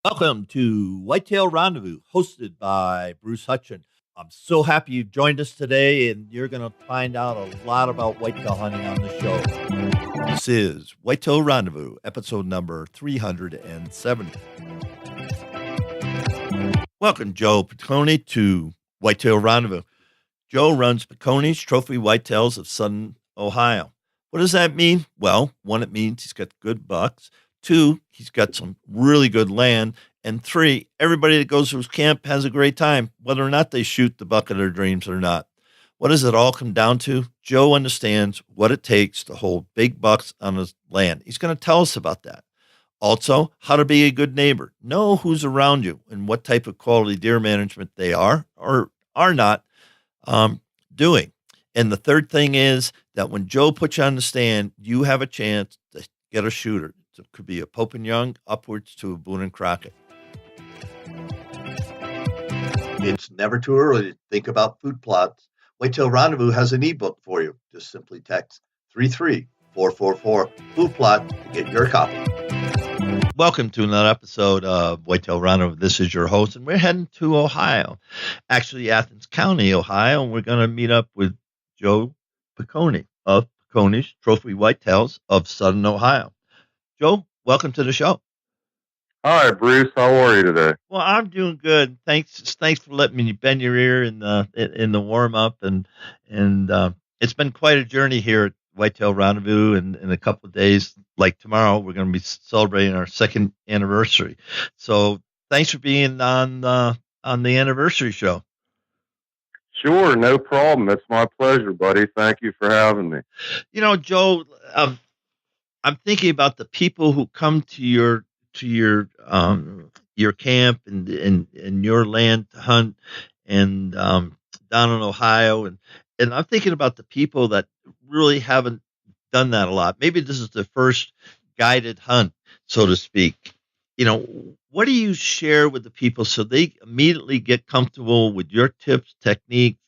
Welcome to Whitetail Rendezvous, hosted by Bruce Hutchin. I'm so happy you've joined us today, and you're going to find out a lot about whitetail hunting on the show. This is Whitetail Rendezvous, episode number 370. Welcome, Joe Pacconi, to Whitetail Rendezvous. Joe runs Pacconi's Trophy Whitetails of Southern Ohio. What does that mean? Well, one, it means he's got good bucks. Two, he's got some really good land. And three, everybody that goes to his camp has a great time, whether or not they shoot the buck of their dreams or not. What does it all come down to? Joe understands what it takes to hold big bucks on his land. He's going to tell us about that. Also, how to be a good neighbor. Know who's around you and what type of quality deer management they are or are not doing. And the third thing is that when Joe puts you on the stand, you have a chance to get a shooter. It could be a Pope and Young upwards to a Boone and Crockett. It's never too early to think about food plots. Whitetail Rendezvous has an ebook for you. Just simply text 33444 food plot to get your copy. Welcome to another episode of Whitetail Rendezvous. This is your host, and we're heading to Ohio, actually Athens County, Ohio, and we're going to meet up with Joe Pacconi of Pacconi's Trophy Whitetails of Southern Ohio. Joe, welcome to the show. Hi, Bruce. How are you today? Well, I'm doing good. Thanks for letting me bend your ear in the warm up, and it's been quite a journey here at Whitetail Rendezvous. And in a couple of days, like tomorrow, we're going to be celebrating our second anniversary. So, thanks for being on the anniversary show. Sure, no problem. It's my pleasure, buddy. Thank you for having me. You know, Joe, I'm thinking about the people who come to your camp and your land to hunt and down in Ohio, and I'm thinking about the people that really haven't done that a lot. Maybe this is the first guided hunt, so to speak. You know, what do you share with the people so they immediately get comfortable with your tips, techniques,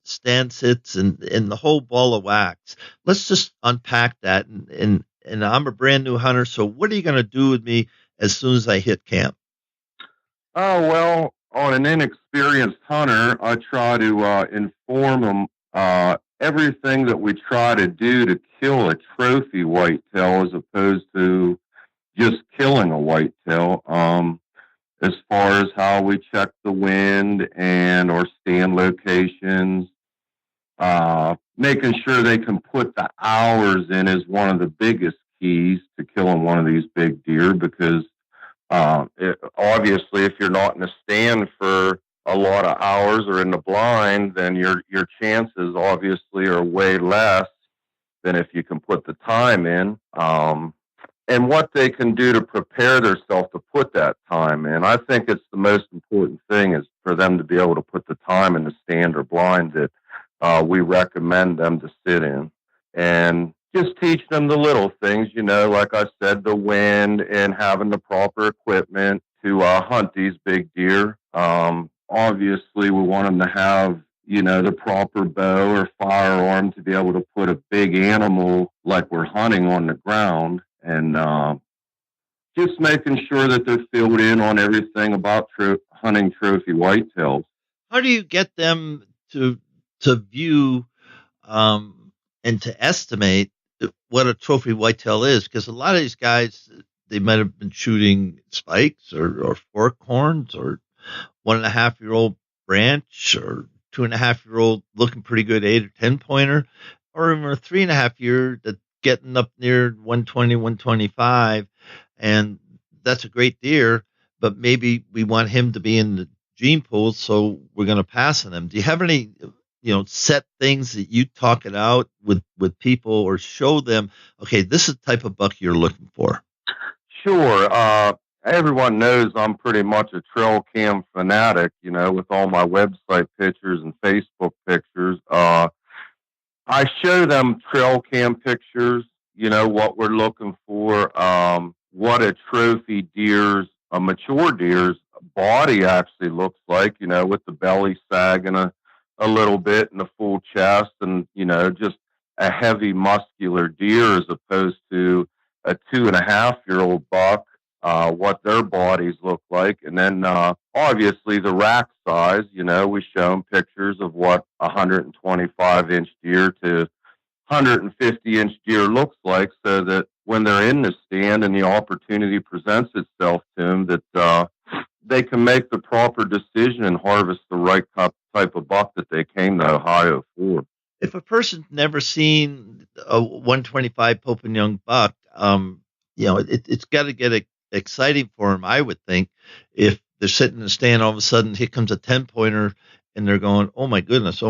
stand sits, and the whole ball of wax? Let's just unpack that. And I'm a brand new hunter, so what are you going to do with me as soon as I hit camp? Oh, well, on an inexperienced hunter, I try to inform them everything that we try to do to kill a trophy whitetail as opposed to just killing a whitetail. As far as how we check the wind and or stand locations, making sure they can put the hours in is one of the biggest keys to killing one of these big deer, because obviously if you're not in a stand for a lot of hours or in the blind, then your chances obviously are way less than if you can put the time in. And what they can do to prepare themselves to put that time in. I think it's the most important thing is for them to be able to put the time in the stand or blind that we recommend them to sit in. And just teach them the little things, you know, like I said, the wind and having the proper equipment to hunt these big deer. Obviously, we want them to have, you know, the proper bow or firearm to be able to put a big animal like we're hunting on the ground. And just making sure that they're filled in on everything about hunting trophy whitetails. How do you get them to view and to estimate what a trophy whitetail is? Because a lot of these guys, they might have been shooting spikes or fork horns or 1.5-year-old branch or 2.5-year-old looking pretty good 8 or 10 pointer, or even a 3.5-year that getting up near 120, 125, and that's a great deer, but maybe we want him to be in the gene pool, so we're going to pass on him. Do you have any, set things that you talk it out with people or show them, okay, this is the type of buck you're looking for? Sure. Everyone knows I'm pretty much a trail cam fanatic, with all my website pictures and Facebook pictures. I show them trail cam pictures, what we're looking for, what a trophy a mature deer's body actually looks like, with the belly sagging a little bit and the full chest and, just a heavy muscular deer as opposed to a 2.5-year-old buck what their bodies look like. And then obviously the rack size, we show them pictures of what a 125-inch deer to 150-inch deer looks like, so that when they're in the stand and the opportunity presents itself to them, that they can make the proper decision and harvest the right type of buck that they came to Ohio for. If a person's never seen a 125 Pope and Young buck, it's got to get exciting for them, I would think, if they're sitting in the stand, all of a sudden here comes a 10-pointer, and they're going, oh my goodness,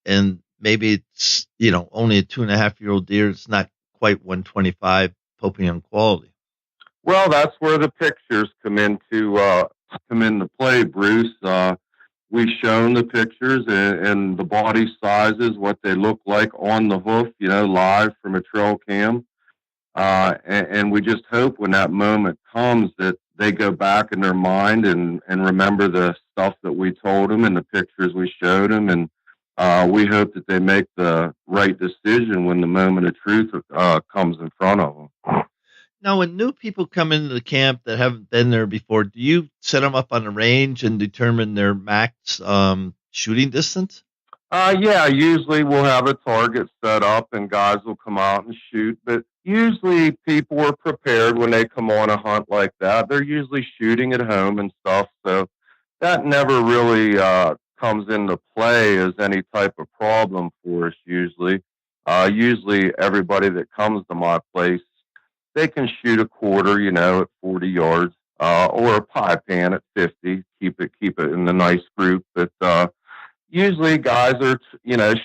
and maybe it's only a 2.5-year-old deer. It's not quite 125 Pope and Young quality. Well, that's where the pictures come into play, Bruce. We've shown the pictures and the body sizes, what they look like on the hoof, live from a trail cam. And we just hope when that moment comes that they go back in their mind and remember the stuff that we told them and the pictures we showed them. And we hope that they make the right decision when the moment of truth comes in front of them. Now, when new people come into the camp that haven't been there before, do you set them up on a range and determine their max shooting distance? Yeah, usually we'll have a target set up and guys will come out and shoot. But usually people are prepared when they come on a hunt like that. They're usually shooting at home and stuff. So that never really comes into play as any type of problem for us usually. Usually everybody that comes to my place, they can shoot a quarter, at 40 yards, or a pie pan at 50. Keep it in the nice group. But usually guys are,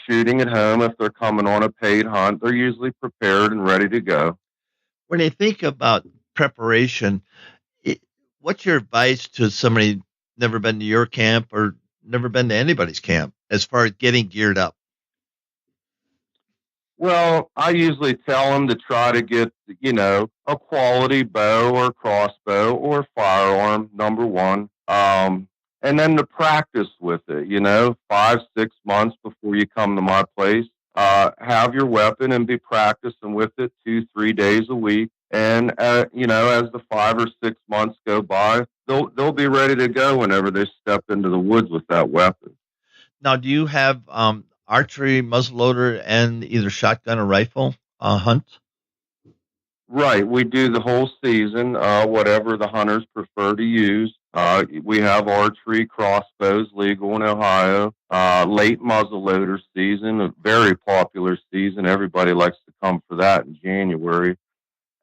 shooting at home. If they're coming on a paid hunt, they're usually prepared and ready to go. When you think about preparation, what's your advice to somebody never been to your camp or never been to anybody's camp as far as getting geared up? Well, I usually tell them to try to get, a quality bow or crossbow or firearm, number one. And then to practice with it, 5-6 months before you come to my place. Have your weapon and be practicing with it 2-3 days a week. And, as the 5 or 6 months go by, they'll be ready to go whenever they step into the woods with that weapon. Now, do you have archery, muzzleloader, and either shotgun or rifle hunt? Right. We do the whole season, whatever the hunters prefer to use. We have archery, crossbows legal in Ohio. Late muzzleloader season, a very popular season. Everybody likes to come for that in January.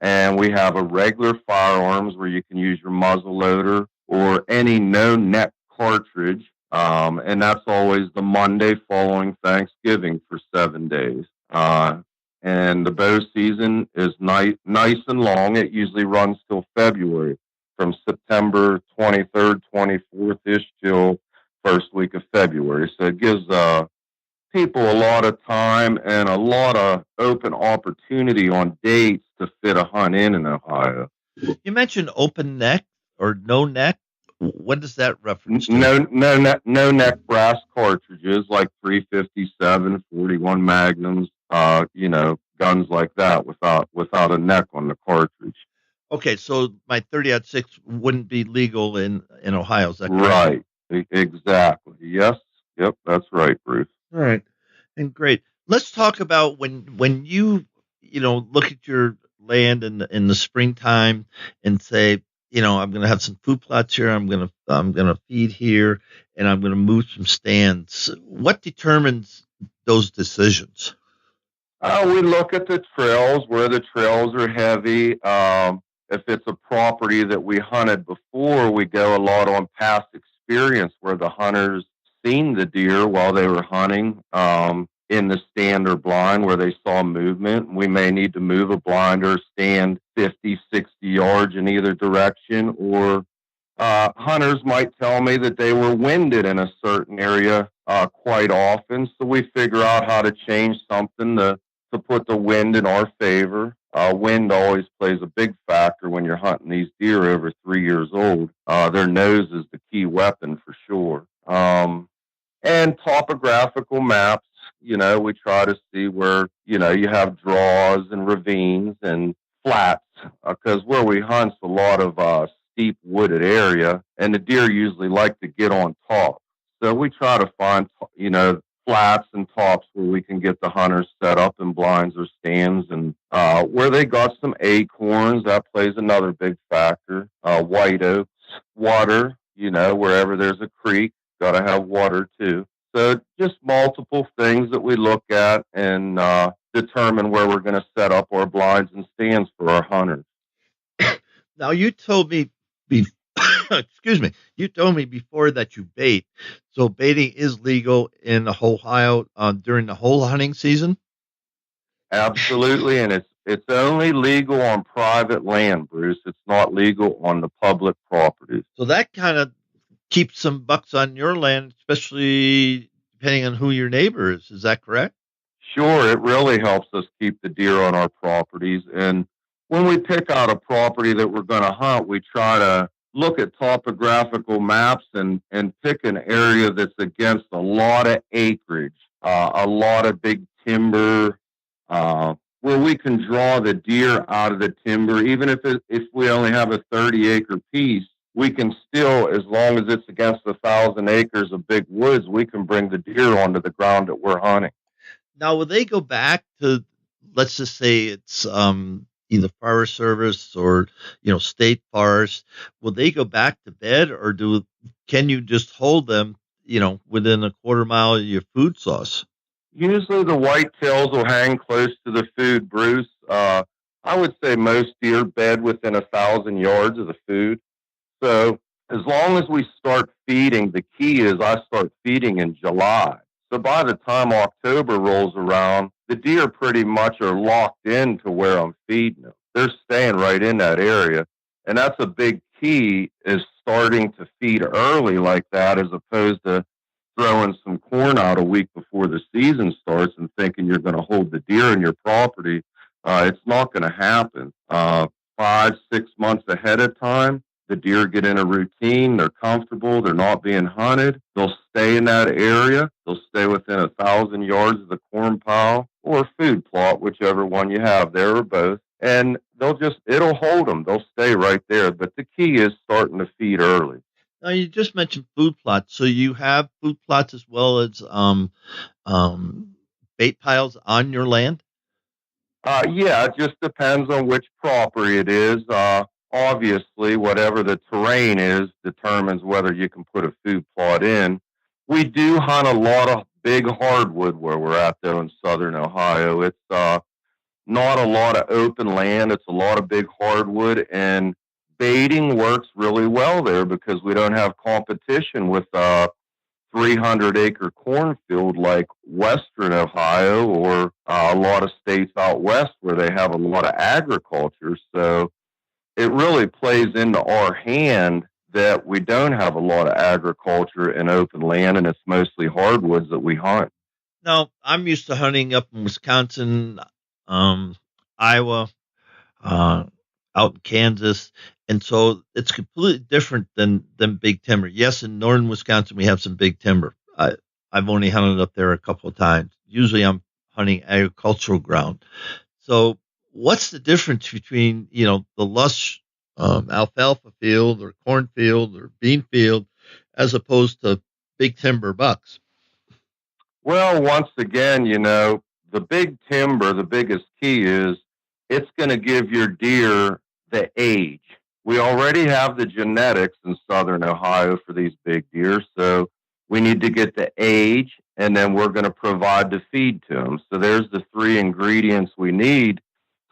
And we have a regular firearms where you can use your muzzleloader or any no neck cartridge. And that's always the Monday following Thanksgiving for 7 days. And the bow season is nice and long. It usually runs till February, from September 23rd, 24th-ish till first week of February. So it gives people a lot of time and a lot of open opportunity on dates to fit a hunt in Ohio. You mentioned open neck or no neck. What does that reference to? No neck brass cartridges like 357, 41 Magnums, guns like that without a neck on the cartridge. Okay, so my 30-06 wouldn't be legal in Ohio, is that correct? Right, exactly. Yes, yep, that's right, Bruce. All right, and great. Let's talk about when you look at your land in the springtime and say, I'm going to have some food plots here. I'm going to feed here, and I'm going to move some stands. What determines those decisions? We look at the trails, where the trails are heavy. If it's a property that we hunted before, we go a lot on past experience where the hunters seen the deer while they were hunting in the stand or blind where they saw movement. We may need to move a blind or stand 50, 60 yards in either direction, or hunters might tell me that they were winded in a certain area quite often. So we figure out how to change something to put the wind in our favor. Wind always plays a big factor when you're hunting these deer over 3 years old. Their nose is the key weapon for sure. And topographical maps, we try to see where, you have draws and ravines, and flats, because where we hunt's a lot of steep wooded area, and the deer usually like to get on top. So we try to find, flats and tops where we can get the hunters set up in blinds or stands, and where they got some acorns, that plays another big factor. White oaks, water, wherever there's a creek, got to have water too. So just multiple things that we look at and determine where we're going to set up our blinds and stands for our hunters. Now you told me, excuse me, you told me before that you bait. So baiting is legal in Ohio during the whole hunting season. Absolutely, and it's only legal on private land, Bruce. It's not legal on the public properties. So that kind of keeps some bucks on your land, especially depending on who your neighbor is. Is that correct? Sure, it really helps us keep the deer on our properties. And when we pick out a property that we're going to hunt, we try to look at topographical maps and pick an area that's against a lot of acreage, a lot of big timber, where we can draw the deer out of the timber. Even if we only have a 30-acre piece, we can still, as long as it's against 1,000 acres of big woods, we can bring the deer onto the ground that we're hunting. Now, will they go back to, let's just say it's either Forest Service or state forest? Will they go back to bed, or can you just hold them within a quarter mile of your food source? Usually the whitetails will hang close to the food, Bruce. I would say most deer bed within 1,000 yards of the food. So as long as we start feeding, the key is I start feeding in July. So by the time October rolls around, the deer pretty much are locked into where I'm feeding them. They're staying right in that area. And that's a big key, is starting to feed early like that, as opposed to throwing some corn out a week before the season starts and thinking you're going to hold the deer in your property. It's not going to happen. 5-6 months ahead of time, the deer get in a routine. They're comfortable. They're not being hunted. They'll stay in that area. They'll stay within 1,000 yards of the corn pile or food plot, whichever one you have there, or both. And it'll hold them. They'll stay right there. But the key is starting to feed early. Now, you just mentioned food plots. So you have food plots as well as bait piles on your land? Yeah, it just depends on which property it is. Obviously, whatever the terrain is determines whether you can put a food plot in. We do hunt a lot of big hardwood where we're at there in southern Ohio. It's not a lot of open land. It's a lot of big hardwood, and baiting works really well there because we don't have competition with 300-acre cornfield like western Ohio or a lot of states out west where they have a lot of agriculture. So it really plays into our hand that we don't have a lot of agriculture and open land, and it's mostly hardwoods that we hunt. Now, I'm used to hunting up in Wisconsin, Iowa, uh, out in Kansas, and so it's completely different than big timber. Yes, in northern Wisconsin we have some big timber. I've only hunted up there a couple of times. Usually I'm hunting agricultural ground. So what's the difference between the lush alfalfa field or cornfield or bean field as opposed to big timber bucks? Well, once again, the big timber, the biggest key is it's going to give your deer the age. We already have the genetics in southern Ohio for these big deer, so we need to get the age, and then we're going to provide the feed to them. So there's the three ingredients we need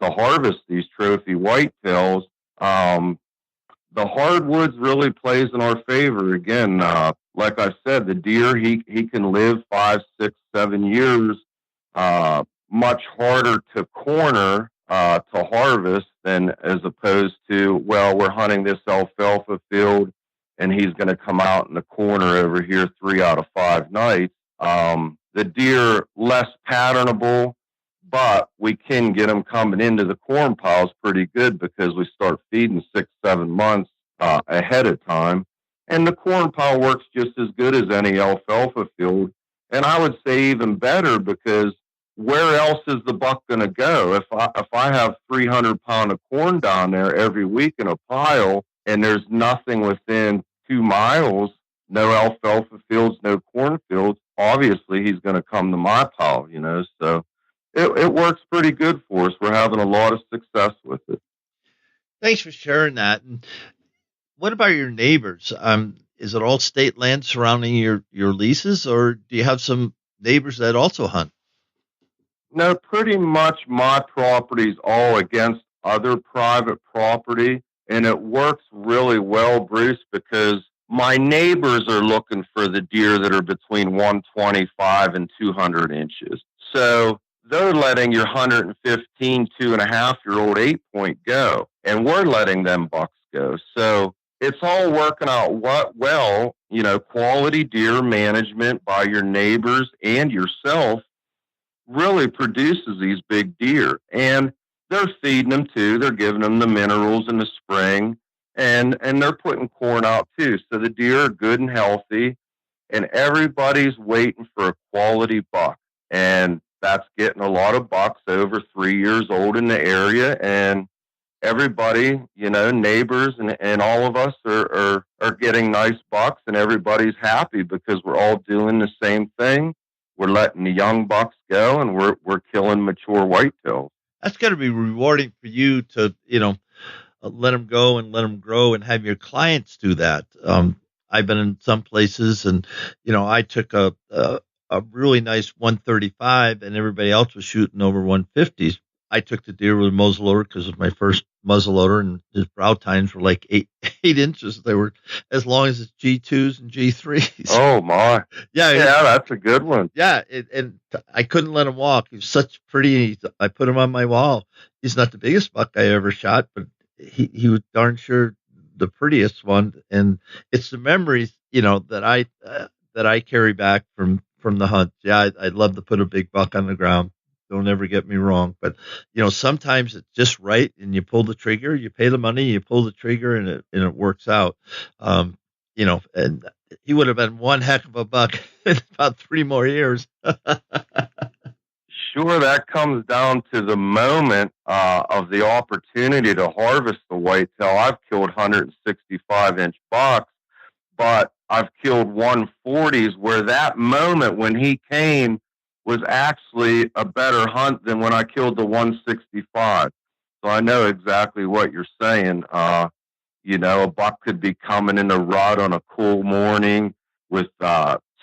to harvest these trophy whitetails. The hardwoods really plays in our favor. Again, like I said, the deer, he can live 5, 6, 7 years, much harder to corner, to harvest than as opposed to, well, we're hunting this alfalfa field and he's going to come out in the corner over here 3 out of 5 nights. The deer less patternable, but we can get them coming into the corn piles pretty good because we start feeding 6, 7 months ahead of time. And the corn pile works just as good as any alfalfa field. And I would say even better because where else is the buck going to go? If I have 300 pound of corn down there every week in a pile, and there's nothing within 2 miles, no alfalfa fields, no cornfields, obviously he's going to come to my pile, you know. So it works pretty good for us. We're having a lot of success with it. Thanks for sharing that. And what about your neighbors? Is it all state land surrounding your leases, or do you have some neighbors that also hunt? No, pretty much my property's all against other private property, and it works really well, Bruce, because my neighbors are looking for the deer that are between 125 and 200 inches. So they're letting your 115, 2.5-year-old 8 point go, and we're letting them bucks go. So it's all working out well, you know, quality deer management by your neighbors and yourself really produces these big deer. And they're feeding them too. They're giving them the minerals in the spring, and they're putting corn out too. So the deer are good and healthy, and everybody's waiting for a quality buck. And that's getting a lot of bucks over 3 years old in the area. And everybody, you know, neighbors and all of us are getting nice bucks, and everybody's happy because we're all doing the same thing. We're letting the young bucks go, and we're killing mature whitetails. That's got to be rewarding for you to, let them go and let them grow and have your clients do that. I've been in some places and, I took a really nice 135 and everybody else was shooting over 150s. I took the deer with a muzzleloader because it was my first muzzleloader, and his brow tines were like eight inches. They were as long as his G2s and G3s. Oh my. Yeah, that's a good one. Yeah, and I couldn't let him walk. He was such pretty. I put him on my wall. He's not the biggest buck I ever shot, but he was darn sure the prettiest one. And it's the memories, that I carry back from the hunt. Yeah, I'd love to put a big buck on the ground. Don't ever get me wrong, but sometimes it's just right, and you pull the trigger, you pay the money, you pull the trigger, and it works out. And he would have been one heck of a buck in about 3 more years. Sure, that comes down to the moment of the opportunity to harvest the whitetail. I've killed 165-inch bucks, but I've killed 140s where that moment when he came was actually a better hunt than when I killed the 165. So I know exactly what you're saying. A buck could be coming in the rut on a cool morning with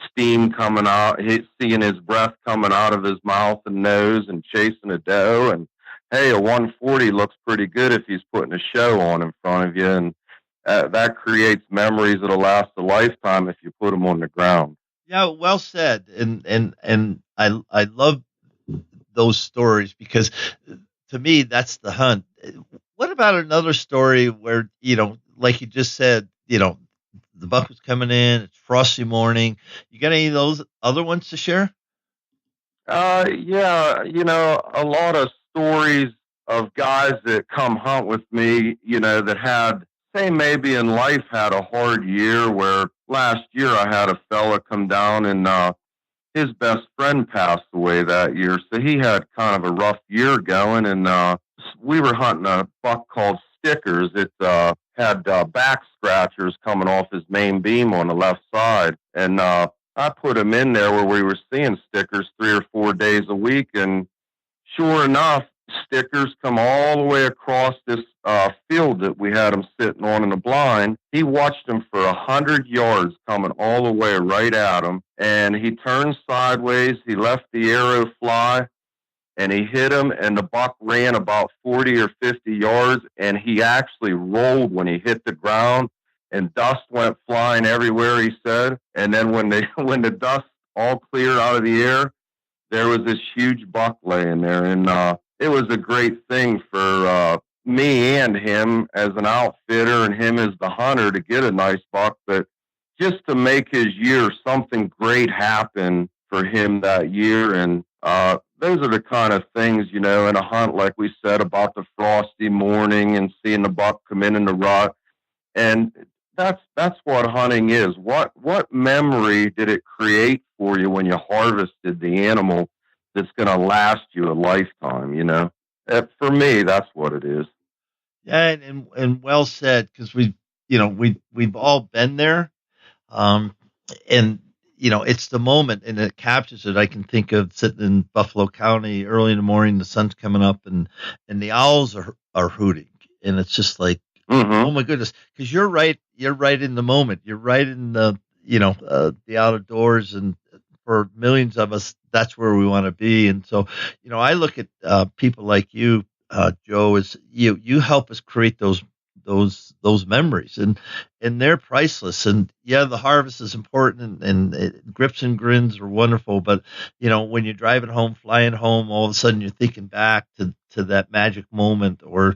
steam coming out, seeing his breath coming out of his mouth and nose and chasing a doe. And hey, a 140 looks pretty good if he's putting a show on in front of you. And that creates memories that'll last a lifetime if you put them on the ground. Yeah, well said. And I love those stories because to me, that's the hunt. What about another story where, like you just said, the buck was coming in, it's frosty morning. You got any of those other ones to share? Yeah, a lot of stories of guys that come hunt with me, that had, say, maybe in life had a hard year, where last year I had a fella come down and his best friend passed away that year. So he had kind of a rough year going, and we were hunting a buck called Stickers. It had back scratchers coming off his main beam on the left side. And I put him in there where we were seeing Stickers 3 or 4 days a week. And sure enough, Stickers come all the way across this field that we had him sitting on in the blind. He watched him for 100 yards coming all the way right at him. And he turned sideways. He left the arrow fly, and he hit him, and the buck ran about 40 or 50 yards, and he actually rolled when he hit the ground, and dust went flying everywhere, he said. And then when the dust all cleared out of the air, there was this huge buck laying there. And it was a great thing for me and him as an outfitter and him as the hunter to get a nice buck, but just to make his year, something great happen for him that year. And those are the kind of things, in a hunt, like we said, about the frosty morning and seeing the buck come in the rut. And that's what hunting is. What memory did it create for you when you harvested the animal that's going to last you a lifetime, you know? For me, that's what it is. Yeah, and well said, because we've all been there. Um, and it's the moment, and it captures it. I can think of sitting in Buffalo County early in the morning, the sun's coming up, and the owls are hooting, and it's just like, oh Hmm. my goodness, because you're right in the moment, you're right in the outdoors, and for millions of us, that's where we want to be. And so, I look at people like you, Joe, as you help us create those memories, and they're priceless. And yeah, the harvest is important, and grips and grins are wonderful. But when you're driving home, flying home, all of a sudden you're thinking back to that magic moment, or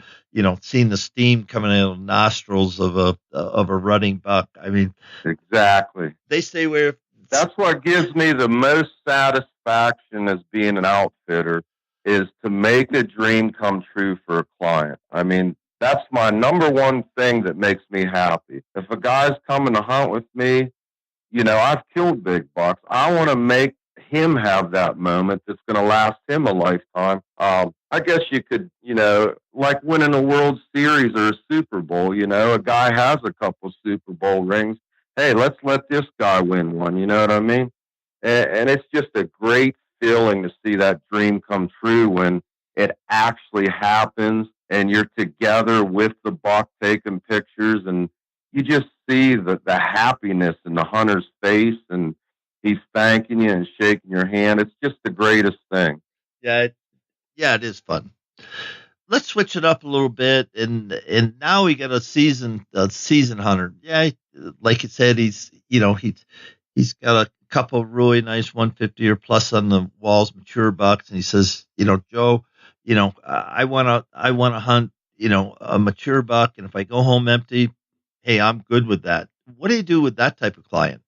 seeing the steam coming out of the nostrils of a running buck. I mean, Exactly. they say where. That's what gives me the most satisfaction as being an outfitter, is to make a dream come true for a client. I mean, that's my number one thing that makes me happy. If a guy's coming to hunt with me, I've killed big bucks. I want to make him have that moment that's going to last him a lifetime. I guess you could, like winning a World Series or a Super Bowl, a guy has a couple Super Bowl rings. Hey, let's let this guy win one. You know what I mean? And it's just a great feeling to see that dream come true when it actually happens and you're together with the buck taking pictures, and you just see the happiness in the hunter's face, and he's thanking you and shaking your hand. It's just the greatest thing. Yeah, yeah, it is fun. Let's switch it up a little bit, and now we got a season hunter. Yeah, like you said, he's got a couple of really nice 150 or plus on the walls, mature bucks, and he says, Joe, I want to hunt, a mature buck, and if I go home empty, hey, I'm good with that. What do you do with that type of client?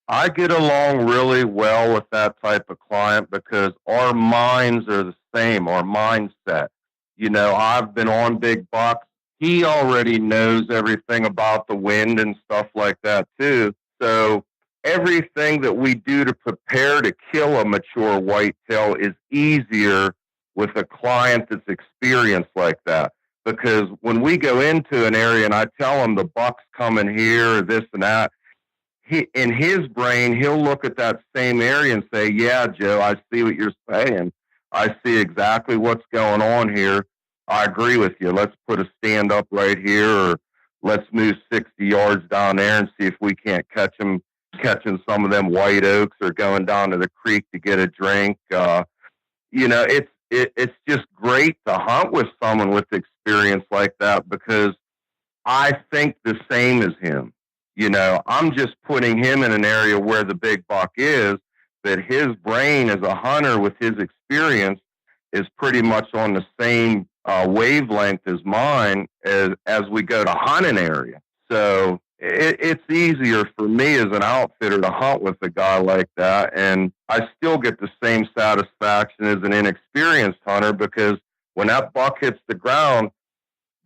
I get along really well with that type of client because our minds are the same, our mindset. I've been on big bucks. He already knows everything about the wind and stuff like that too. So everything that we do to prepare to kill a mature whitetail is easier with a client that's experienced like that. Because when we go into an area and I tell him the buck's coming here, this and that, he, in his brain, he'll look at that same area and say, "Yeah, Joe, I see what you're saying. I see exactly what's going on here. I agree with you. Let's put a stand up right here, or let's move 60 yards down there and see if we can't catch them catching some of them white oaks, or going down to the creek to get a drink." It's just great to hunt with someone with experience like that, because I think the same as him. I'm just putting him in an area where the big buck is, that his brain as a hunter with his experience is pretty much on the same wavelength as mine as we go to hunt an area. So it's easier for me as an outfitter to hunt with a guy like that. And I still get the same satisfaction as an inexperienced hunter, because when that buck hits the ground,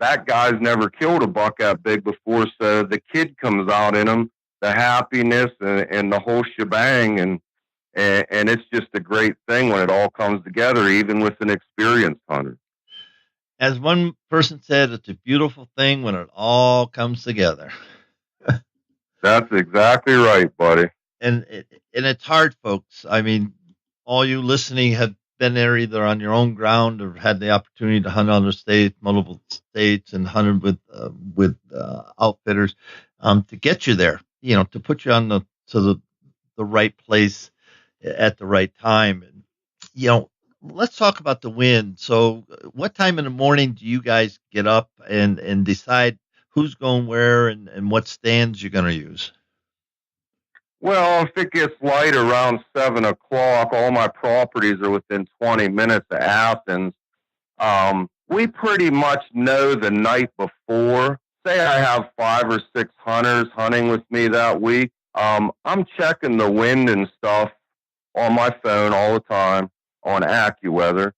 that guy's never killed a buck that big before, so the kid comes out in him, the happiness and the whole shebang, and it's just a great thing when it all comes together, even with an experienced hunter. As one person said, it's a beautiful thing when it all comes together. That's exactly right, buddy. And it's hard, folks. I mean, all you listening have been there either on your own ground or had the opportunity to hunt other states, multiple states, and hunted with outfitters to get you there. To put you on the right place at the right time. And you know, let's talk about the wind. So, what time in the morning do you guys get up and decide who's going where and what stands you're going to use? Well, if it gets light around 7 o'clock, all my properties are within 20 minutes of Athens. We pretty much know the night before. Say I have 5 or 6 hunters hunting with me that week. I'm checking the wind and stuff on my phone all the time on AccuWeather,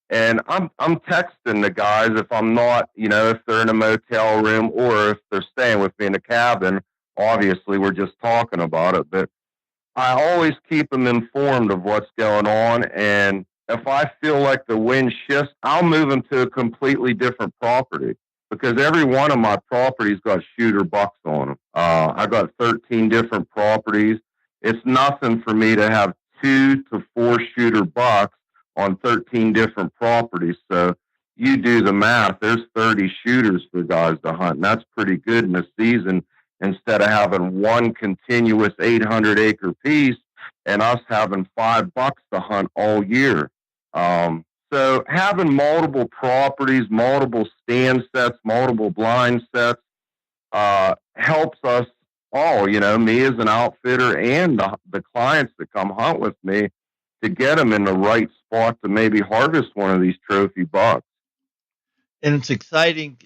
and I'm texting the guys if I'm not, if they're in a motel room or if they're staying with me in a cabin. Obviously, we're just talking about it, but I always keep them informed of what's going on. And if I feel like the wind shifts, I'll move them to a completely different property because every one of my properties got shooter bucks on them. I got 13 different properties. It's nothing for me to have 2 to 4 shooter bucks on 13 different properties. So you do the math. There's 30 shooters for guys to hunt. And that's pretty good in a season instead of having one continuous 800-acre piece and us having 5 bucks to hunt all year. So having multiple properties, multiple stand sets, multiple blind sets, helps us all, me as an outfitter and the clients that come hunt with me to get them in the right spot to maybe harvest one of these trophy bucks. And it's exciting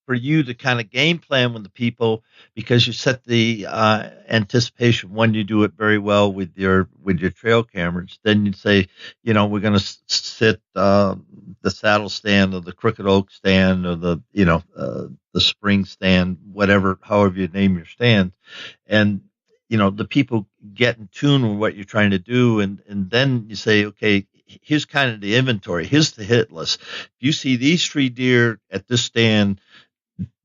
for you to kind of game plan with the people because you set the anticipation when you do it very well with your trail cameras. Then you'd say, we're going to sit the saddle stand or the crooked oak stand or the spring stand, however you name your stand, and the people get in tune with what you're trying to do, and then you say, okay, here's kind of the inventory. Here's the hit list. If you see these 3 deer at this stand,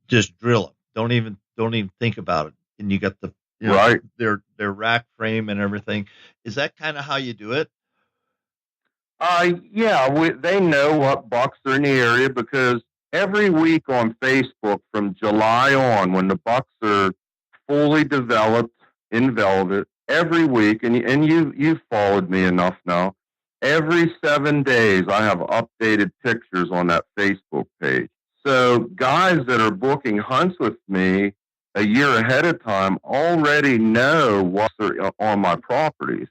just drill them. Don't even think about it. And you got the right their rack frame and everything. Is that kind of how you do it? Yeah, they know what bucks are in the area because every week on Facebook from July on, when the bucks are fully developed in velvet, every week, and you've followed me enough now. Every 7 days, I have updated pictures on that Facebook page. So guys that are booking hunts with me a year ahead of time already know what's on my properties.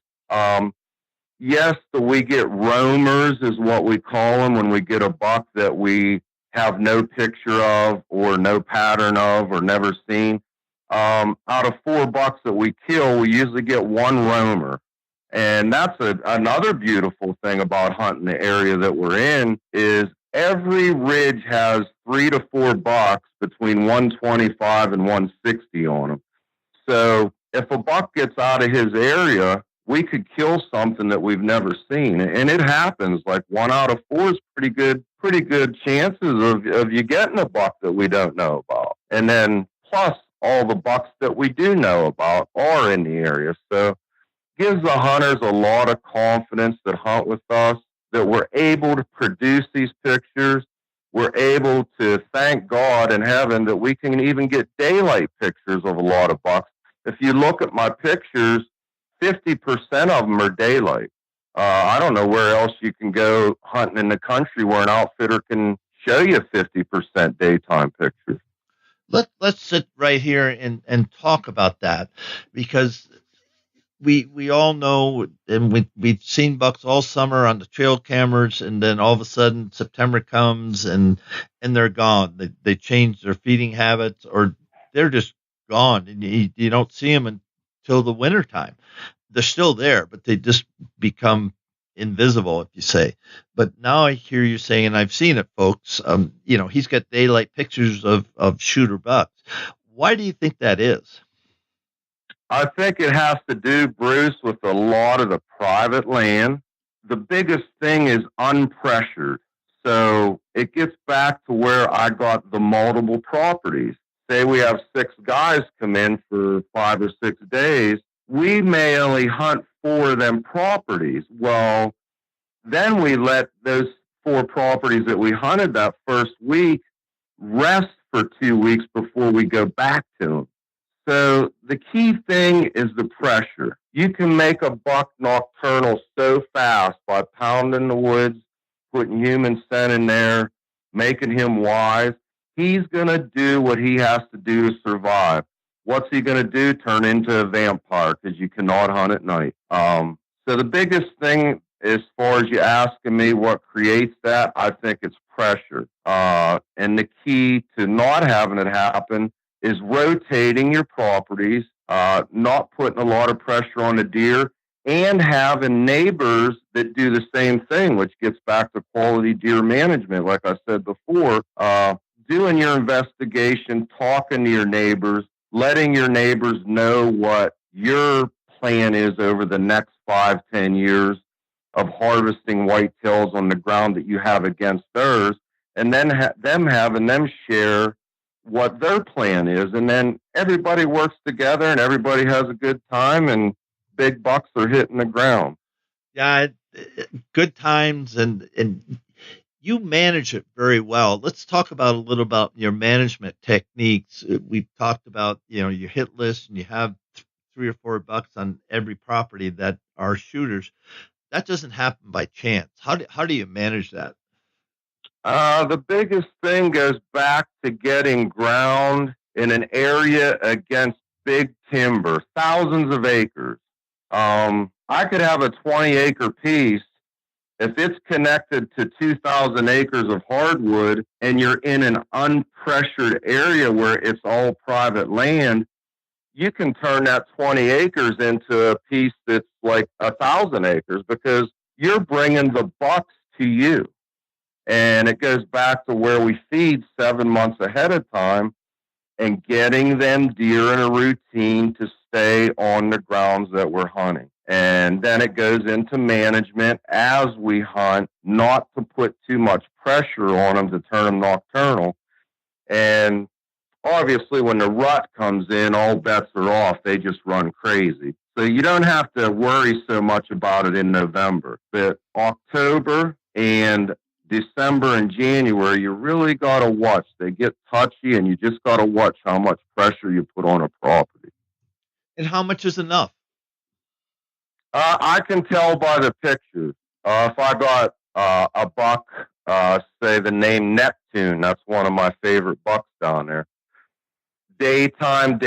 Yes, we get roamers is what we call them when we get a buck that we have no picture of or no pattern of or never seen. Out of 4 bucks that we kill, we usually get 1 roamer. And that's another beautiful thing about hunting the area that we're in is every ridge has 3 to 4 bucks between 125 and 160 on them. So if a buck gets out of his area, we could kill something that we've never seen. And it happens. Like 1 out of 4 is pretty good chances of you getting a buck that we don't know about. And then plus all the bucks that we do know about are in the area. So gives the hunters a lot of confidence that hunt with us, that we're able to produce these pictures. We're able to thank God in heaven that we can even get daylight pictures of a lot of bucks. If you look at my pictures, 50% of them are daylight. I don't know where else you can go hunting in the country where an outfitter can show you 50% daytime pictures. Let's sit right here and talk about that because we all know, and we've seen bucks all summer on the trail cameras, and then all of a sudden September comes and they're gone. They change their feeding habits, or they're just gone, and you don't see them until the wintertime. They're still there, but they just become invisible, if you say. But now I hear you saying, and I've seen it, folks. He's got daylight pictures of shooter bucks. Why do you think that is? I think it has to do, Bruce, with a lot of the private land. The biggest thing is unpressured. So it gets back to where I got the multiple properties. Say we have 6 guys come in for 5 or 6 days. We may only hunt 4 of them properties. Well, then we let those 4 properties that we hunted that first week rest for 2 weeks before we go back to them. So the key thing is the pressure. You can make a buck nocturnal so fast by pounding the woods, putting human scent in there, making him wise. He's going to do what he has to do to survive. What's he going to do? Turn into a vampire because you cannot hunt at night. So the biggest thing, as far as you asking me what creates that, I think it's pressure. And the key to not having it happen is rotating your properties, not putting a lot of pressure on the deer, and having neighbors that do the same thing, which gets back to quality deer management. Like I said before, doing your investigation, talking to your neighbors, letting your neighbors know what your plan is over the next 5-10 years, of harvesting whitetails on the ground that you have against theirs, and then having them share what their plan is, and then everybody works together and everybody has a good time, and big bucks are hitting the ground. Yeah, good times, and you manage it very well. Let's talk about a little about your management techniques. We've talked about, your hit list, and you have 3 or 4 bucks on every property that are shooters. That doesn't happen by chance. How do you manage that? The biggest thing goes back to getting ground in an area against big timber, thousands of acres. I could have a 20-acre piece. If it's connected to 2,000 acres of hardwood and you're in an unpressured area where it's all private land, you can turn that 20 acres into a piece that's like 1,000 acres because you're bringing the bucks to you. And it goes back to where we feed 7 months ahead of time and getting them deer in a routine to stay on the grounds that we're hunting. And then it goes into management as we hunt, not to put too much pressure on them to turn them nocturnal. And obviously, when the rut comes in, all bets are off. They just run crazy. So you don't have to worry so much about it in November. But October and December and January, you really got to watch. They get touchy, and you just got to watch how much pressure you put on a property. And how much is enough? I can tell by the pictures. If I got a buck, say the name Neptune, that's one of my favorite bucks down there. Daytime,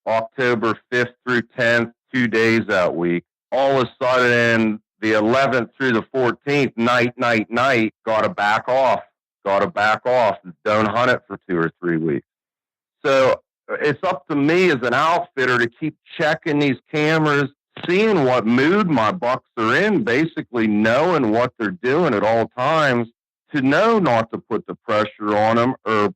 October 5th through 10th, 2 days that week. All of a sudden, the 11th through the 14th, night, got to back off. Don't hunt it for 2 or 3 weeks. So it's up to me as an outfitter to keep checking these cameras, seeing what mood my bucks are in, basically knowing what they're doing at all times to know not to put the pressure on them or,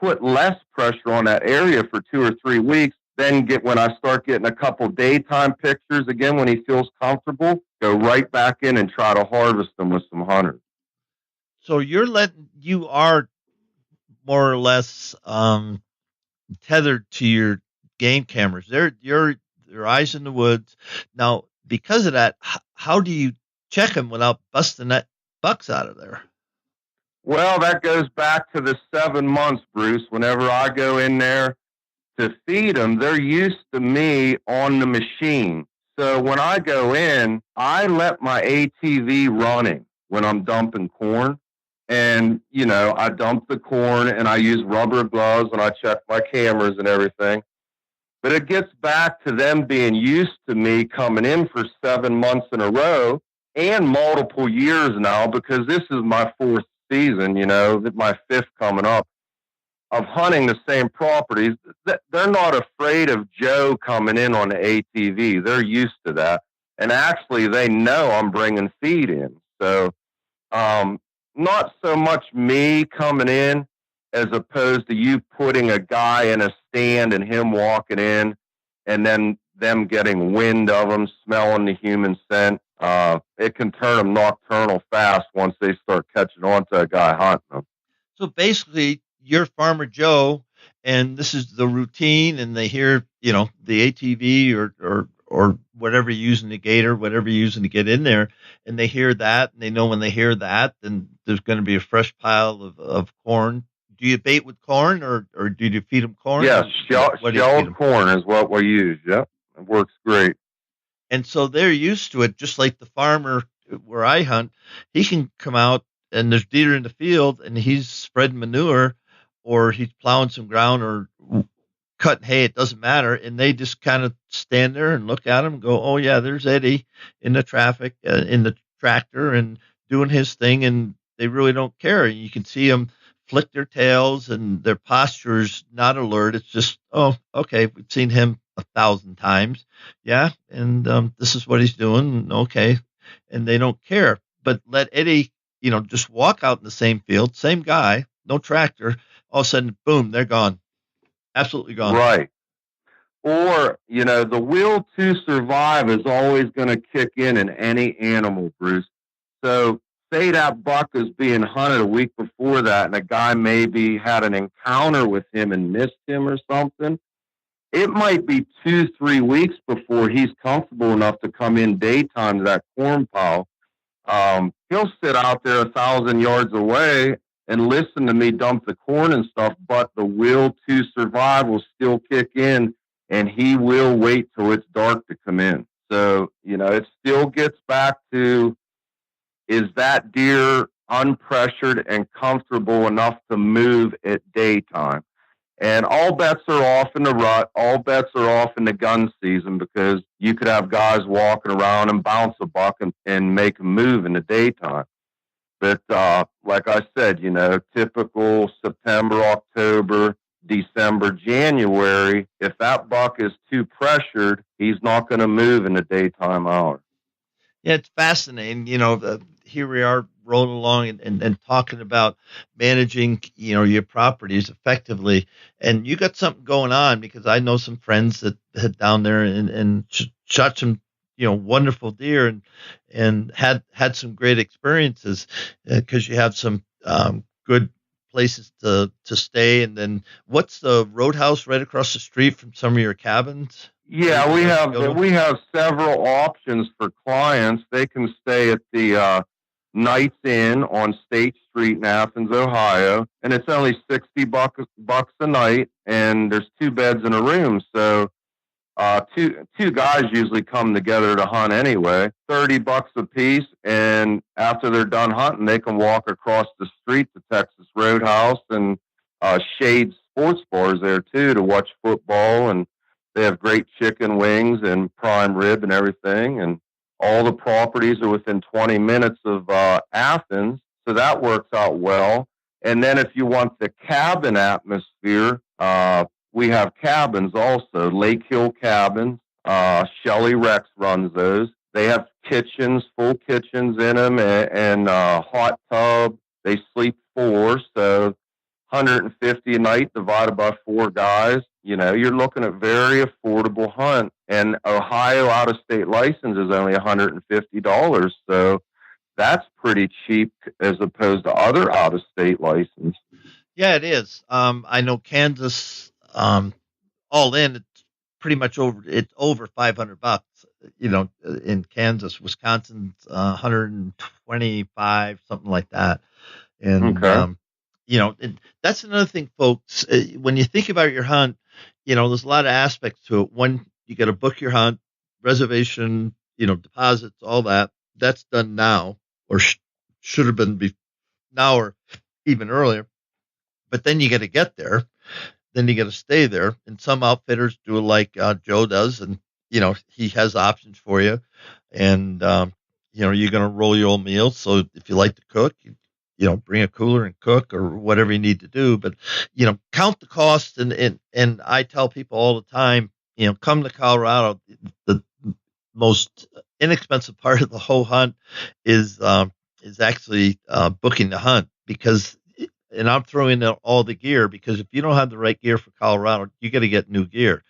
put less pressure on that area for 2 or 3 weeks. Then when I start getting a couple daytime pictures again, when he feels comfortable, go right back in and try to harvest them with some hunters. So you are more or less tethered to your game cameras. They're your eyes in the woods. Now, because of that, how do you check them without busting that bucks out of there? Well, that goes back to the 7 months, Bruce. Whenever I go in there to feed them, they're used to me on the machine. So when I go in, I let my ATV running when I'm dumping corn. And, I dump the corn and I use rubber gloves and I check my cameras and everything. But it gets back to them being used to me coming in for 7 months in a row and multiple years now, because this is my 4th season, my 5th coming up, of hunting the same properties. They're not afraid of Joe coming in on the ATV. They're used to that. And actually, they know I'm bringing feed in. So, not so much me coming in as opposed to you putting a guy in a stand and him walking in and then them getting wind of them, smelling the human scent. It can turn them nocturnal fast once they start catching on to a guy hunting them. So basically, you're Farmer Joe, and this is the routine, and they hear, the ATV or whatever you're using, the gator, whatever you're using to get in there, and they hear that, and they know when they hear that, then there's going to be a fresh pile of corn. Do you bait with corn, or do you feed them corn? Yes, shelled corn is what we use. Yep, it works great. And so they're used to it, just like the farmer where I hunt. He can come out, and there's deer in the field, and he's spreading manure, or he's plowing some ground, or cutting hay. It doesn't matter. And they just kind of stand there and look at him and go, oh, yeah, there's Eddie in the traffic, in the tractor, and doing his thing. And they really don't care. You can see them flick their tails, and their posture is not alert. It's just, oh, okay, we've seen him 1,000 times. Yeah. And this is what he's doing. Okay. And they don't care. But let Eddie, just walk out in the same field, same guy, no tractor. All of a sudden, boom, they're gone. Absolutely gone. Right. Or, the will to survive is always going to kick in any animal, Bruce. So, say that buck is being hunted a week before that, and a guy maybe had an encounter with him and missed him or something. It might be 2-3 weeks before he's comfortable enough to come in daytime to that corn pile. He'll sit out there 1,000 yards away and listen to me dump the corn and stuff, but the will to survive will still kick in, and he will wait till it's dark to come in. So, it still gets back to, is that deer unpressured and comfortable enough to move at daytime? And all bets are off in the rut. All bets are off in the gun season, because you could have guys walking around and bounce a buck and make a move in the daytime. But like I said, typical September, October, December, January, if that buck is too pressured, he's not going to move in the daytime hours. Yeah, it's fascinating. Here we are rolling along and talking about managing, your properties effectively. And you got something going on, because I know some friends that head down there and shot some, wonderful deer and had some great experiences, because you have some good places to stay. And then what's the roadhouse right across the street from some of your cabins? Yeah, we have several options for clients. They can stay at the Knights Inn on State Street in Athens, Ohio, and it's only $60 a night, and there's 2 beds in a room. So two guys usually come together to hunt anyway. $30 a piece, and after they're done hunting, they can walk across the street to Texas Roadhouse and Shade Sports Bars there too to watch football, and they have great chicken wings and prime rib and everything. And all the properties are within 20 minutes of Athens, so that works out well. And then if you want the cabin atmosphere, we have cabins also, Lake Hill Cabins. Shelly Rex runs those. They have kitchens, full kitchens in them, and hot tub. They sleep 4, so $150 a night divided by 4 guys. You're looking at very affordable hunt. And Ohio out-of-state license is only $150, so that's pretty cheap as opposed to other out-of-state license. Yeah, it is. I know Kansas, all in, it's pretty much over. It's over $500. In Kansas, Wisconsin's 125, something like that. And Okay. that's another thing, folks. When you think about your hunt, there's a lot of aspects to it. One, you got to book your hunt, reservation, deposits, all that. That's done now, or should have been now, or even earlier. But then you got to get there. Then you got to stay there. And some outfitters do it like Joe does, and he has options for you. And you're going to roll your own meals. So if you like to cook, bring a cooler and cook or whatever you need to do. But count the cost. And I tell people all the time, come to Colorado. The most inexpensive part of the whole hunt is actually booking the hunt, because. And I'm throwing in all the gear, because if you don't have the right gear for Colorado, you got to get new gear,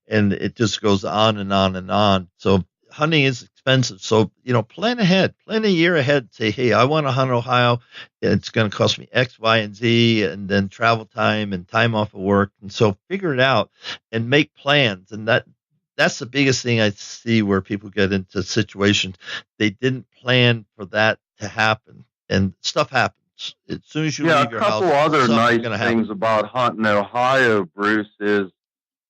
and it just goes on and on and on. So hunting is expensive. So, plan ahead, plan a year ahead. Say, hey, I want to hunt Ohio. It's going to cost me X, Y, and Z, and then travel time and time off of work. And so figure it out and make plans. And that's the biggest thing I see where people get into situations. They didn't plan for that to happen, and stuff happens. As soon as you leave your house, a couple other nice things happen. About hunting Ohio, Bruce, is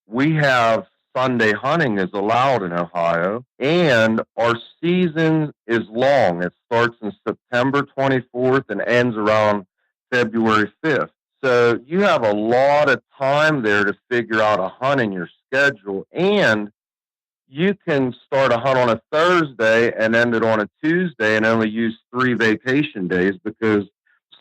we have Sunday hunting is allowed in Ohio, and our season is long. It starts in September 24th and ends around February 5th. So you have a lot of time there to figure out a hunt in your schedule, and you can start a hunt on a Thursday and end it on a Tuesday and only use 3 vacation days, because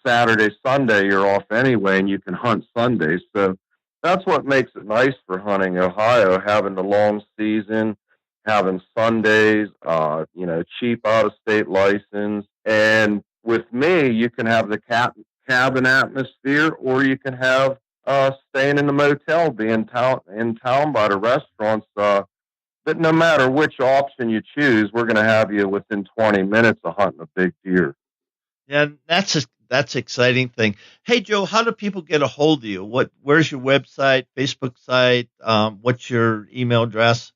Saturday, Sunday, you're off anyway, and you can hunt Sundays. So that's what makes it nice for hunting Ohio, having the long season, having Sundays, cheap out-of-state license. And with me, you can have the cabin atmosphere, or you can have staying in the motel, being in town by the restaurants. But no matter which option you choose, we're going to have you within 20 minutes of hunting a big deer. Yeah, that's exciting thing. Hey Joe, how do people get a hold of you? Where's your website, Facebook site? What's your email address?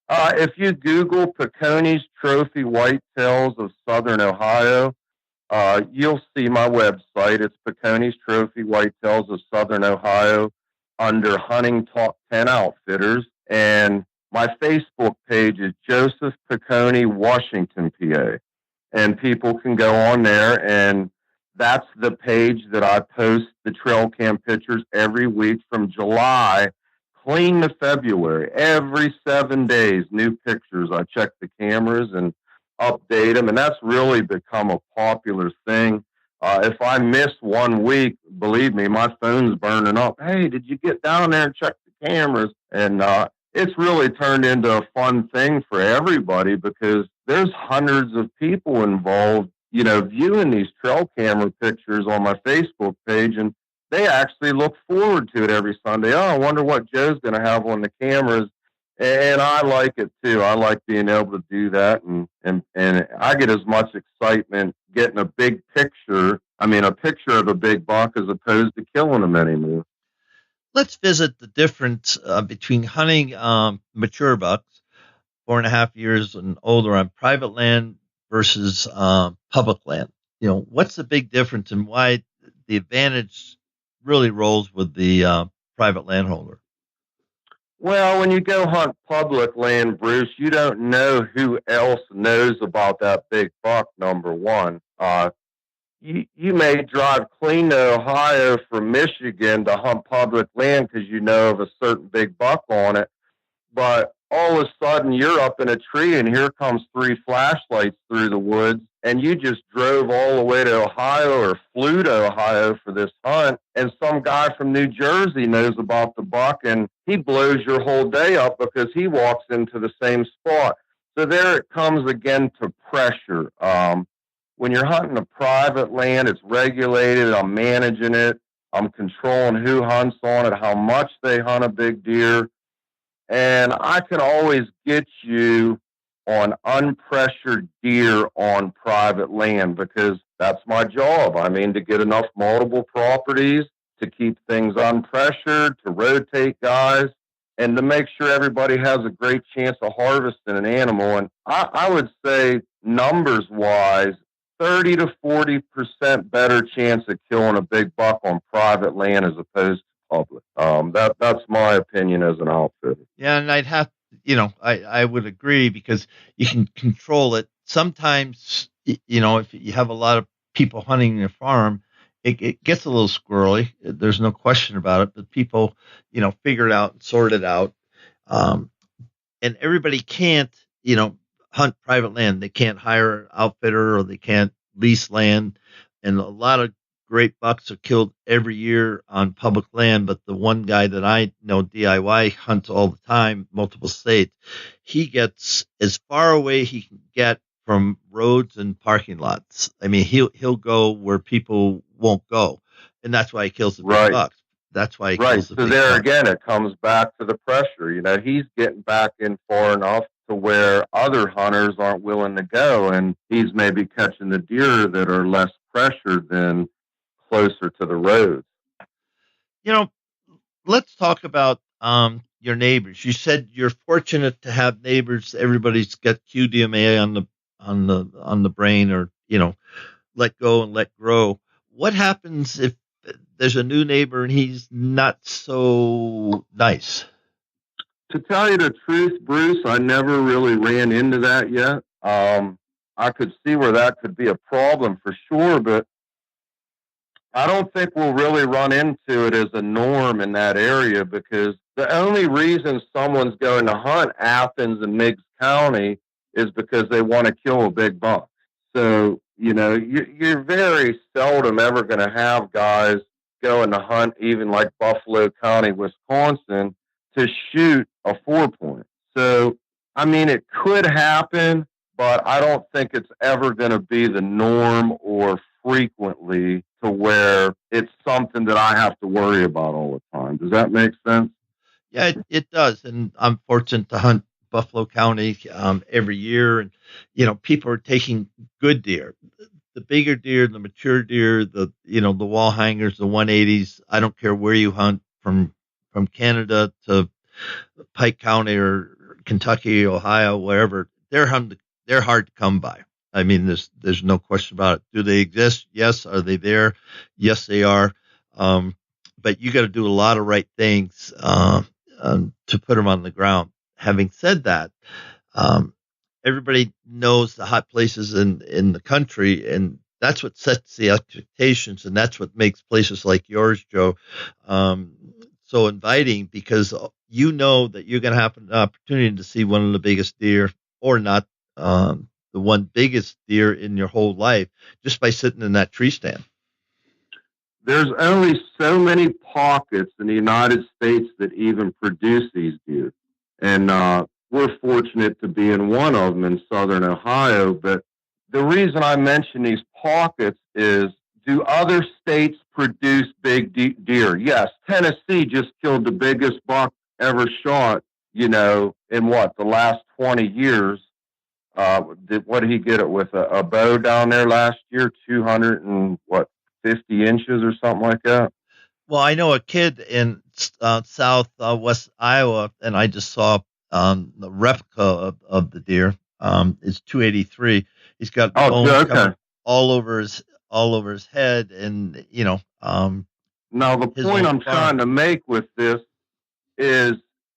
If you Google Pacconi's Trophy Whitetails of Southern Ohio, you'll see my website. It's Pacconi's Trophy Whitetails of Southern Ohio under Hunting Top 10 Outfitters. And my Facebook page is Joseph Pacconi, Washington, PA. And people can go on there, and that's the page that I post the trail cam pictures every week from July clean to February. Every 7 days, new pictures. I check the cameras and update them, and that's really become a popular thing. If I miss 1 week, believe me, my phone's burning up. Hey, did you get down there and check the cameras? And it's really turned into a fun thing for everybody because there's hundreds of people involved, viewing these trail camera pictures on my Facebook page, and they actually look forward to it every Sunday. Oh, I wonder what Joe's going to have on the cameras. And I like it too. I like being able to do that. And I get as much excitement getting a big picture. I mean, a picture of a big buck as opposed to killing them anymore. Let's visit the difference between hunting mature bucks, 4.5 years and older, on private land versus public land. What's the big difference and why the advantage really rolls with the private landholder? Well, when you go hunt public land, Bruce, you don't know who else knows about that big buck, number one. You may drive clean to Ohio from Michigan to hunt public land because you know of a certain big buck on it. But all of a sudden, you're up in a tree, and here comes 3 flashlights through the woods, and you just drove all the way to Ohio or flew to Ohio for this hunt, and some guy from New Jersey knows about the buck, and he blows your whole day up because he walks into the same spot. So there it comes again to pressure. When you're hunting a private land, it's regulated. I'm managing it. I'm controlling who hunts on it, how much they hunt a big deer. And I can always get you on unpressured deer on private land because that's my job. I mean, to get enough multiple properties, to keep things unpressured, to rotate guys, and to make sure everybody has a great chance of harvesting an animal. And I would say, numbers wise, 30 to 40% better chance of killing a big buck on private land as opposed to public. That's my opinion as an outfitter. Yeah, and I would agree because you can control it. Sometimes, if you have a lot of people hunting your farm, it gets a little squirrely. There's no question about it. But people, figure it out and sort it out. And everybody can't, hunt private land. They can't hire an outfitter or they can't lease land. And a lot of great bucks are killed every year on public land. But the one guy that I know, DIY, hunts all the time, multiple states. He gets as far away he can get from roads and parking lots. I mean, he'll go where people won't go, and that's why he kills the big bucks. That's why he kills the big bucks. So there again, it comes back to the pressure. He's getting back in far enough to where other hunters aren't willing to go, and he's maybe catching the deer that are less pressured than closer to the roads. Let's talk about your neighbors. You said you're fortunate to have neighbors. Everybody's got QDMA on the brain, or let go and let grow. What happens if there's a new neighbor and he's not so nice? To tell you the truth, Bruce, I never really ran into that yet. I could see where that could be a problem for sure, but I don't think we'll really run into it as a norm in that area because the only reason someone's going to hunt Athens and Meigs County is because they want to kill a big buck. So, you're very seldom ever going to have guys going to hunt even like Buffalo County, Wisconsin, to shoot a 4-point. So, I mean, it could happen, but I don't think it's ever going to be the norm or frequently to where it's something that I have to worry about all the time. Does that make sense? Yeah, it does. And I'm fortunate to hunt Buffalo County every year. And, people are taking good deer, the bigger deer, the mature deer, the wall hangers, the 180s. I don't care where you hunt from Canada to Pike County or Kentucky, Ohio, wherever. They're hard to come by. I mean, there's no question about it. Do they exist? Yes. Are they there? Yes, they are. But you got to do a lot of right things to put them on the ground. Having said that, um, everybody knows the hot places in the country, and that's what sets the expectations, and that's what makes places like yours, Joe, um, so inviting, because you know that you're going to have an opportunity to see one of the biggest deer, or not, the one biggest deer in your whole life, just by sitting in that tree stand. There's only so many pockets in the United States that even produce these deer. And we're fortunate to be in one of them in southern Ohio. But the reason I mention these pockets is, do other states produce big deer? Yes, Tennessee just killed the biggest buck ever shot, in the last 20 years. What did he get it with? A bow down there last year? 200 and 50 inches or something like that? Well, I know a kid in west Iowa, and I just saw the replica of the deer. It's 283. He's got bones coming all over his head, and now the point I'm trying to make with this is,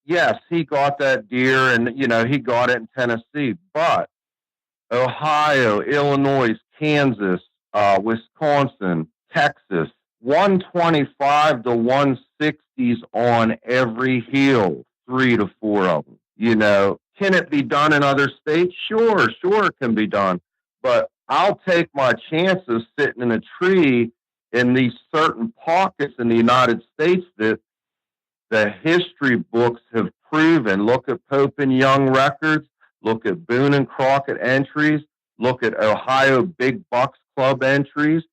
yes, he got that deer, and he got it in Tennessee, but Ohio, Illinois, Kansas, Wisconsin, Texas, 125 to 160s on every hill, 3 to 4 of them. Can it be done in other states? Sure, it can be done. But I'll take my chances sitting in a tree in these certain pockets in the United States that the history books have proven. Look at Pope and Young records. Look at Boone and Crockett entries. Look at Ohio Big Bucks Club entries.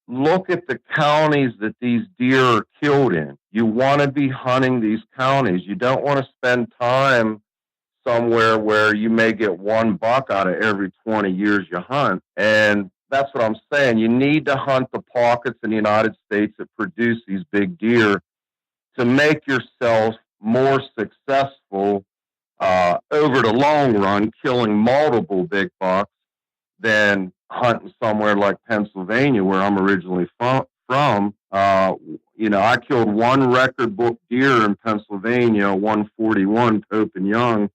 Look at the counties that these deer are killed in. You want to be hunting these counties. You don't want to spend time somewhere where you may get one buck out of every 20 years you hunt. And that's what I'm saying. You need to hunt the pockets in the United States that produce these big deer to make yourself more successful over the long run, killing multiple big bucks, than hunting somewhere like Pennsylvania, where I'm originally from. I killed one record book deer in Pennsylvania, 141 Pope and Young,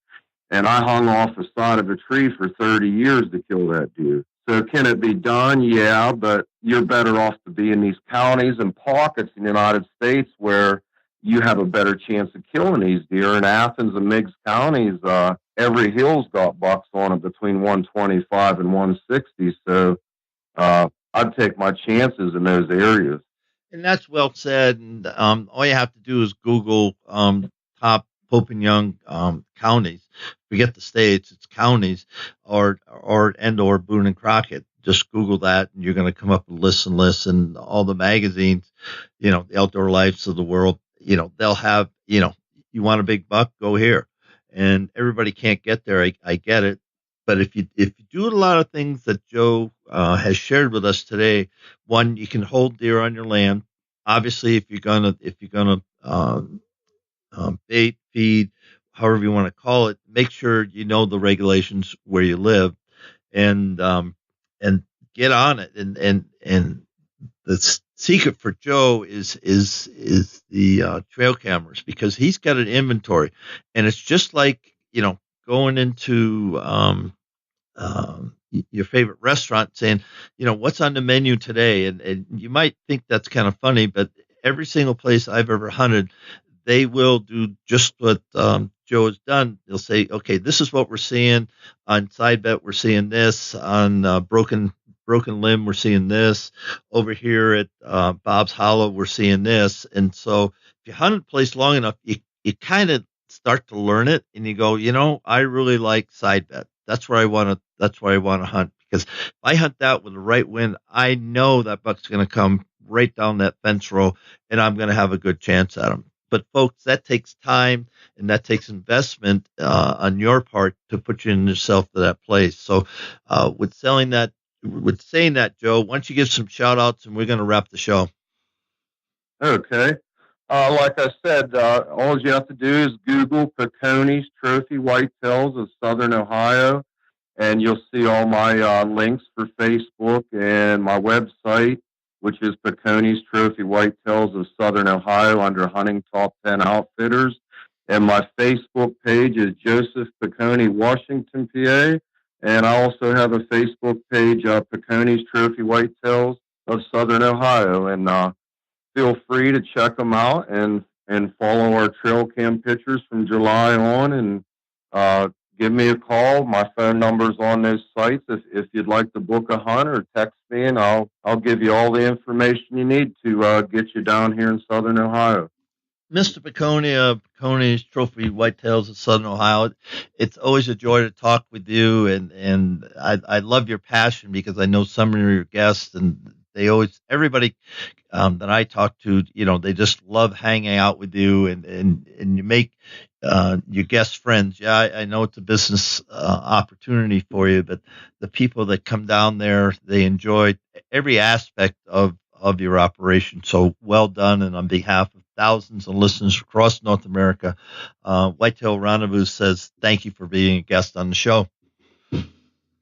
and I hung off the side of a tree for 30 years to kill that deer. So can it be done? Yeah, but you're better off to be in these counties and pockets in the United States where you have a better chance of killing these deer. In Athens and Meigs counties, every hill's got bucks on it between 125 and 160. So I'd take my chances in those areas. And that's well said. And all you have to do is Google top Pope and Young counties. Forget the states; it's counties, or Boone and Crockett. Just Google that, and you're going to come up with lists and all the magazines. The Outdoor Lives of the world. They'll have. You want a big buck? Go here. And everybody can't get there. I get it. But if you do a lot of things that Joe has shared with us today, one, you can hold deer on your land. Obviously, if you're gonna bait, feed, however you want to call it, make sure you know the regulations where you live, and get on it. And the secret for Joe is the trail cameras, because he's got an inventory, and it's just like going into your favorite restaurant, saying, what's on the menu today, and you might think that's kind of funny, but every single place I've ever hunted, they will do just what Joe has done. They'll say, okay, this is what we're seeing on side bet. We're seeing this on broken limb. We're seeing this over here at Bob's Hollow. We're seeing this. And so if you hunt a place long enough, you kind of start to learn it, and you go, I really like side bet. That's where I want to hunt, because if I hunt that with the right wind, I know that buck's going to come right down that fence row, and I'm going to have a good chance at him. But folks, that takes time and that takes investment on your part to put yourself to that place. So with saying that, Joe, why don't you give some shout outs and we're going to wrap the show. Okay. Like I said, all you have to do is Google Pacconi's Trophy Whitetails of Southern Ohio, and you'll see all my links for Facebook and my website, which is Pacconi's Trophy Whitetails of Southern Ohio under Hunting Top 10 Outfitters. And my Facebook page is Joseph Pacconi, Washington, PA. And I also have a Facebook page, Pacconi's Trophy Whitetails of Southern Ohio. And feel free to check them out and follow our trail cam pictures from July on, and give me a call. My phone number's on those sites if you'd like to book a hunt, or text me and I'll give you all the information you need to get you down here in Southern Ohio. Mr. Pacconi, Pacconi's Trophy Whitetails of Southern Ohio. It's always a joy to talk with you, and I love your passion, because I know some of your guests, and everybody that I talk to, they just love hanging out with you, and you make your guest friends. Yeah, I know it's a business opportunity for you, but the people that come down there, they enjoy every aspect of your operation. So well done. And on behalf of thousands of listeners across North America, Whitetail Rendezvous says thank you for being a guest on the show.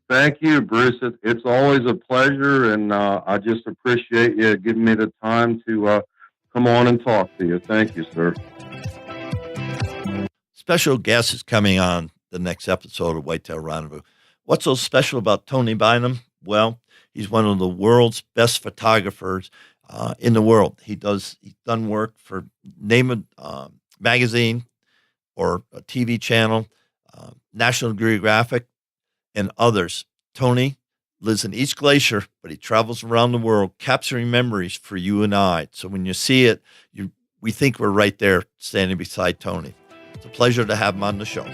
Thank you, Bruce. It's always a pleasure, and I just appreciate you giving me the time to come on and talk to you. Thank you, sir. Special guest is coming on the next episode of Whitetail Rendezvous. What's so special about Tony Bynum? Well, he's one of the world's best photographers in the world. He's done work for name a magazine or a TV channel, National Geographic, and others. Tony lives in East Glacier, but he travels around the world capturing memories for you and I. So when you see it, we think we're right there standing beside Tony. It's a pleasure to have him on the show.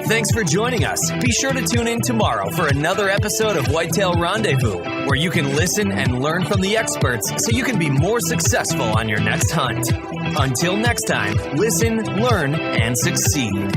Thanks for joining us. Be sure to tune in tomorrow for another episode of Whitetail Rendezvous, where you can listen and learn from the experts so you can be more successful on your next hunt. Until next time, listen, learn, and succeed.